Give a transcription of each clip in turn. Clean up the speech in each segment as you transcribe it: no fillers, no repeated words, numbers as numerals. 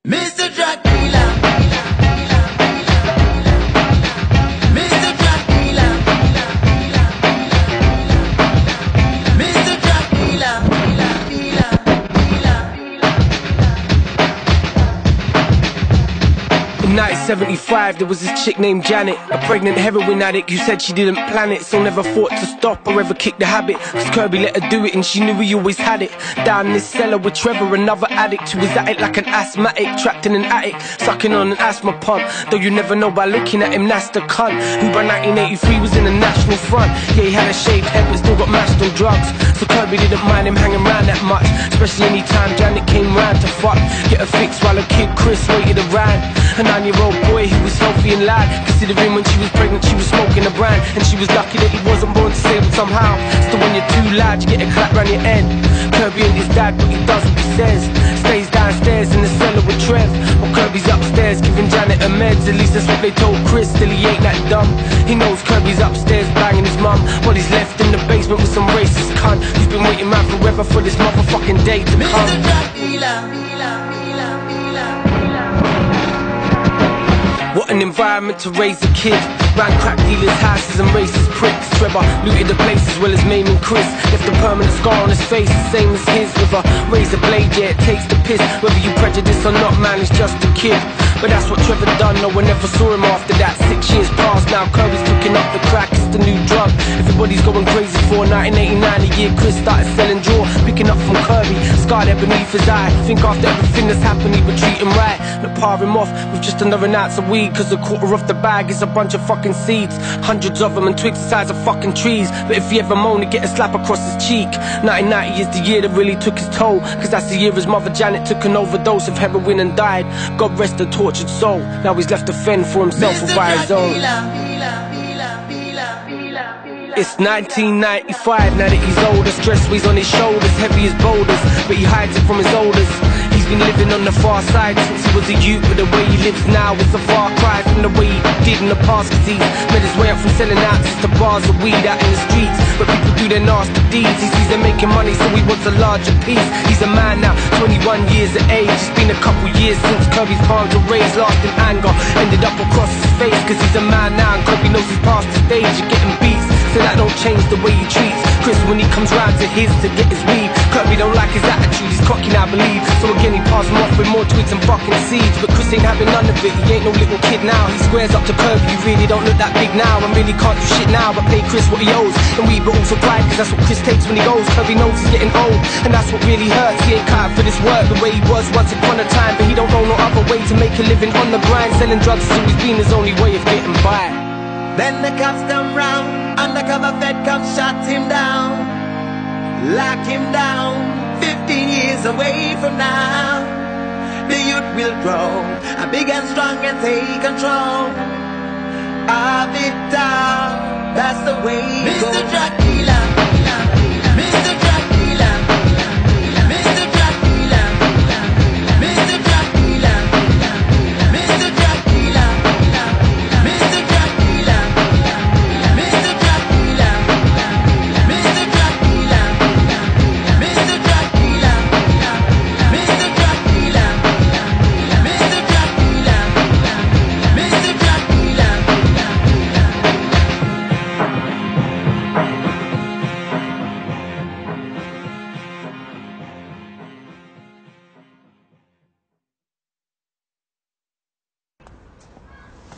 Mr. Takura, Mr. Takura, Mr. Takura. In 1975, there was this chick named Janet, a pregnant heroin addict who said she didn't plan it, so never thought to stop or ever kick the habit. Cause Kirby let her do it and she knew he always had it. Down in this cellar with Trevor, another addict who was at it like an asthmatic, trapped in an attic, sucking on an asthma pump. Though you never know by looking at him, that's the cunt who by 1983 was in the National Front. Yeah, he had a shaved head but still got mashed on drugs, so Kirby didn't mind him hanging around that much, especially anytime Janet came round to fuck, get her fixed while her kid Chris waited around. A 9-year-old boy who was healthy and loud, considering when she was pregnant she was smoking a brand, and she was lucky that he wasn't born disabled somehow. Still when you're too loud you get a clap round your head. Kirby and his dad, but he does what he says, stays downstairs in the cellar with Trev, while Kirby's upstairs giving Janet her meds. At least that's what they told Chris, still he ain't that dumb. He knows Kirby's upstairs banging his mum, while he's left in the basement with some racist cunt who's been waiting around forever for this motherfucking day to come. Mr. Takura. What an environment to raise a kid. Ran crack dealers' houses and racist pricks. Trevor looted the place as well as maiming Chris. Left a permanent scar on his face, the same as his. With a razor blade, yeah, it takes the piss. Whether you prejudice or not, man, it's just a kid. But that's what Trevor done, no one ever saw him after that. 6 years passed, now Kirby's picking up the crack, it's the new drug everybody's going crazy for. 1989, the year Chris started selling draw, picking up from Kirby, scar there beneath his eye. Think after everything that's happened he would treat him right, not par him off with just another ounce of weed. Cause a quarter of the bag is a bunch of fucking seeds, hundreds of them and twigs the size of fucking trees. But if he ever moan, he'd get a slap across his cheek. 1990 is the year that really took his toll, cause that's the year his mother Janet took an overdose of heroin and died. God rest her tortured soul, now he's left to fend for himself and by his own. It's 1995, now that he's older, stress weighs on his shoulders, heavy as boulders, but he hides it from his elders. He's been living on the far side since he was a youth, but the way he lives now is a far cry from the way he did in the past. Cause he's made his way up from selling ounces to bars of weed out in the streets, but people do their nasty deeds. He sees them making money, so he wants a larger piece. He's a man now, 21 years of age. It's been a couple years since Kirby's palms were raised, lost in anger, ended up across his face. Cause he's a man now and Kirby knows he's past the stage of getting beats, so that don't change the way he treats Chris when he comes round to his to get his weed. Kirby don't like his attitude, he's cocky now, believe. So again he passed him off with more twigs and fucking seeds. But Chris ain't having none of it, he ain't no little kid now. He squares up to Kirby, you really don't look that big now, and really can't do shit now but pay Chris what he owes. And we but also pride, cause that's what Chris takes when he goes. Kirby knows he's getting old, and that's what really hurts. He ain't cut out for this work the way he was once upon a time, but he don't know no other way to make a living on the grind. Selling drugs has always been his only way of getting by. Then the cops come round, undercover Fed comes, shot him down, lock him down. 15 years away from now, the youth will grow, big and strong and take control of it all. That's the way it goes. Mr. Takura, Mr. Takura, Mr. Takura, Mr. Takura, Mr. Takura, Mr. Takura, Mr. Takura, Mr. Takura, Mr. Takura, Mr. Takura, Mr. Takura, Mr. Takura.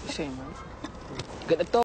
Shame, man. Get the dog.